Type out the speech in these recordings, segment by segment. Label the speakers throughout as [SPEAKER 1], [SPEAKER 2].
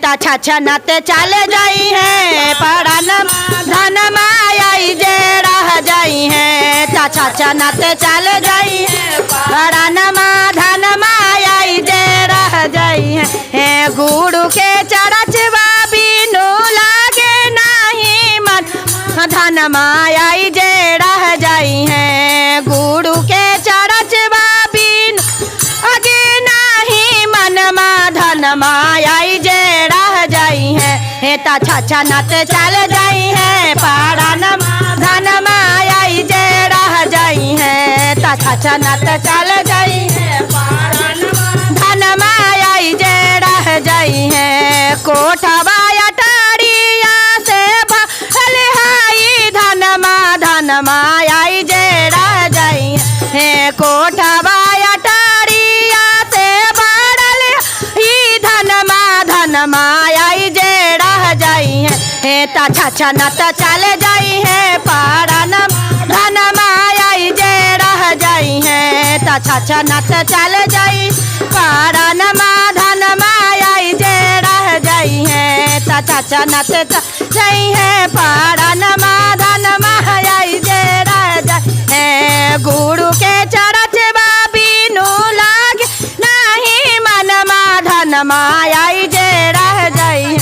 [SPEAKER 1] ता छछनत चले जाई है परान धन मायाई जे रह जाई है ता छछनत चले जाई है परान धन मायाई जे रह जाई है गुरु के चरचवा बिनु लागे नहीं मन धन मायाई जे रह जाई है गुरु के चरचवा बिनु आगे नहीं मन धन मायाई जे रह जाई है ता छछनत चल जाई है परान धन मायाई जे रह जाई है ता छछनत चल जाई है परान धन मायाई जे रह जाई है कोठवा अटारिया से भल हाई धन मायाई जे रह जाई है कोठवा अटारिया से भरल ही धन मायाई जे रह जाई है ता छछनत चले जाई है परान धन मायाई जे रह जाई है ता छछनत चले जाई परान धन मायाई जे रह जाई है ता छछनत जाई है परान धन मायाई जे रह जाई है गुरु के चरचवा बिनु लागे नहीं मन धन मायाई जे रह जाई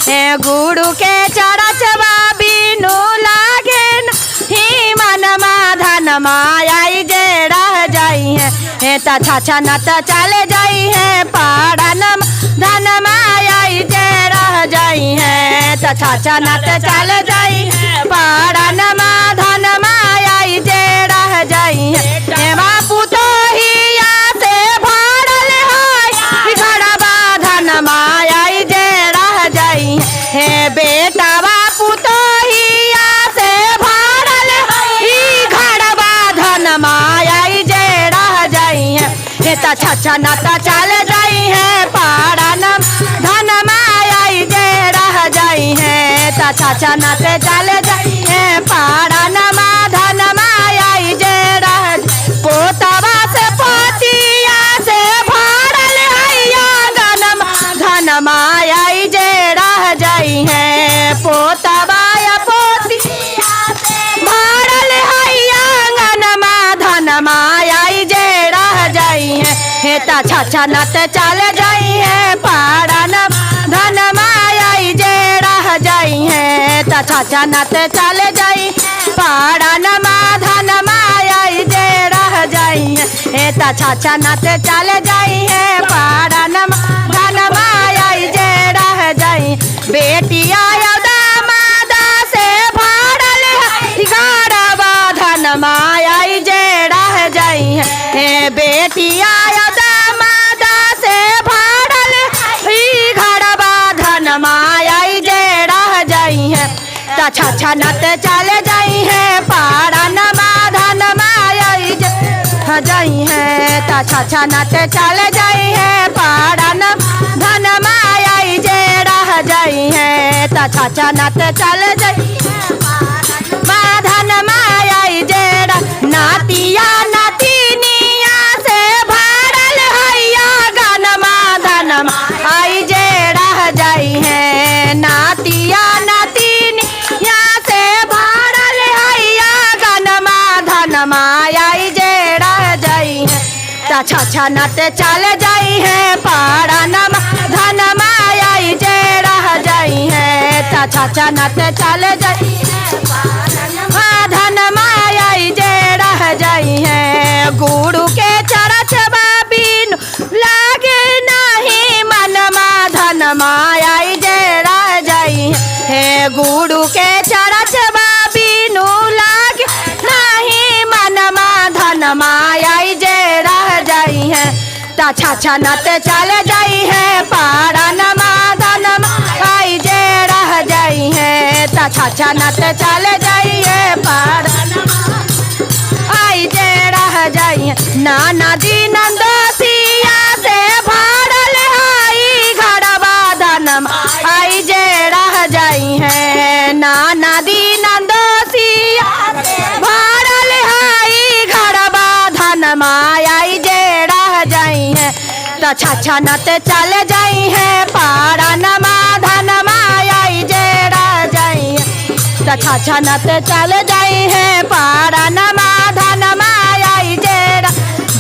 [SPEAKER 1] है गुरु के चरचवा बिनु लागे नहीं मन धन मायाई जे रह जाई है ता छछनत चले जाई है परान धन मायाई जे रह जाई है ता छछनत चले जाई है परान धन मायाई जे रह जाई है बापू तो हिया से भरल है घरवा धन मायाई जे रह जाई है बेटा बापू तो हिया से भरल है घरवा धन मायाई जे रह जाई है ता छछनत चल जाई है परान धन मायाई जे रह जाई है ता छछनत चल जाई है परान धन मायाई जे रह पोतवा से पोतिया से भरल है धन मायाई जे रह जाई है पोतवा या पोतिया से भरल है धन मायाई जे रह जाई है ता छछनत चल जाई है परान धन मायाई जे रह जाई है ता छछनत चल जाई परान धन मायाई जे रह जाई है ता छछनत चल जाई है परान धन मायाई जे रह जाई बेटिया दामादा से भरल है घरवा धन मायाई जे रह जाई है बेटिया दामादा से भरल है घरवा धन मायाई जे रह जाई है ता छछनत चल जाई है परान धन मायाई जे रह जाई है ता छछनत चल जाई है परान धन मायाई जे रह जाई है ता छछनत चल जाई है धन मायाई जे नातिया नातिनिया से भरल हैया गनमा धन मायाई जे रह जाई है नातिया नातिनिया से भरल हैया गनमा धन मायाई जे रह जाई है ता छछनत चल जाई है परान धन मायाई जे रह जाई है ता छछनत चल जाई है धन मायाई जे रह जाई है गुरु के चरचवा बिनु लागे नहीं मन धन मायाई जे रह जाई है गुरु के चरचवा बिनु लागे नहीं मन धन मायाई जे रह जाई है ता छछनत चल जाई है परान धन मायाई जे रह जाई है ता छछनत चल जाई है परान आई जे रह जाई है नाना जी नंदोसिया से भरल है घरवा धन मायाई जे रह जाई है नाना दी नंदोसिया से भरल है घरवा धन मायाई जे रह जाई है ता छछनत चल जाई है परान छाछा नते चले जाई है पारानमा धनमा आई जेड़ा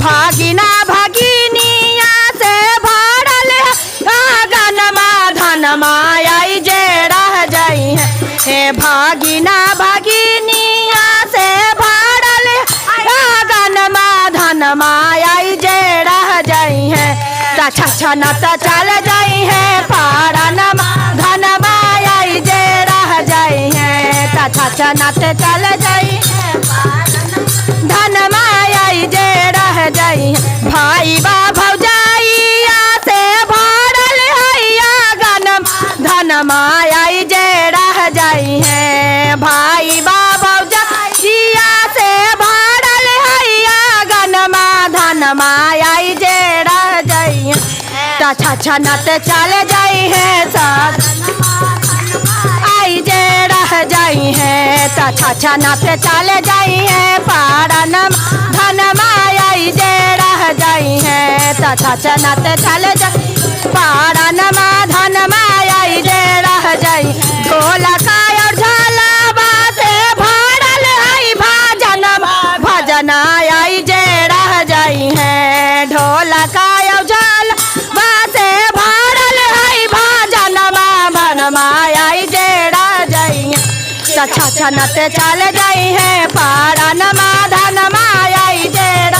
[SPEAKER 1] भागिना भागिनिया से भरल आंगनमा धनमा आई जेड़ा जाई है हे भागिना भागिनिया से भरल आंगनमा धनमा आई जेड़ा जाई है छाछा नते चले जाई है पारानमा धनमा आई जेड़ा जाई है छाछा नते चले जाई धनमा आई जेड़ा जाई भाई बा भौजाइया से भरल हैया गनम धनमा आई जेड़ा जाई है भाई बा भौजाइया से भरल हैया गनमा धनमा आई जेड़ा जाई छाछा नते चले जाई है आई जेड़ा जाई है छाछा नते चले जाई है पारानमा धनमा आई जेड़ा जाई है छाछा नते चले जाई पारानमा धनमा आई जेड़ा जाई ढोलका और झालबा से भरल है भजनमा भजन आई जेड़ा जाई है ढोलका और झालबा से भरल है भजनमा भनमा आई जेड़ा जाई छाछा नते चले जाई है पारानमा धनमा आई जेड़ा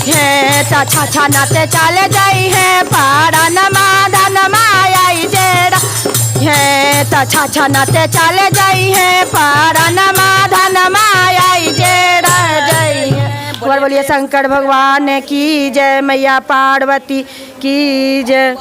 [SPEAKER 1] है छाछा नते चले जाई है पारानमा धनमा आई जेड़ा है छाछा नते चले जाई है पारानमा धनमा आई जेड़ा जाई है। बोलिए शंकर भगवान की जय, मैया पार्वती की जय।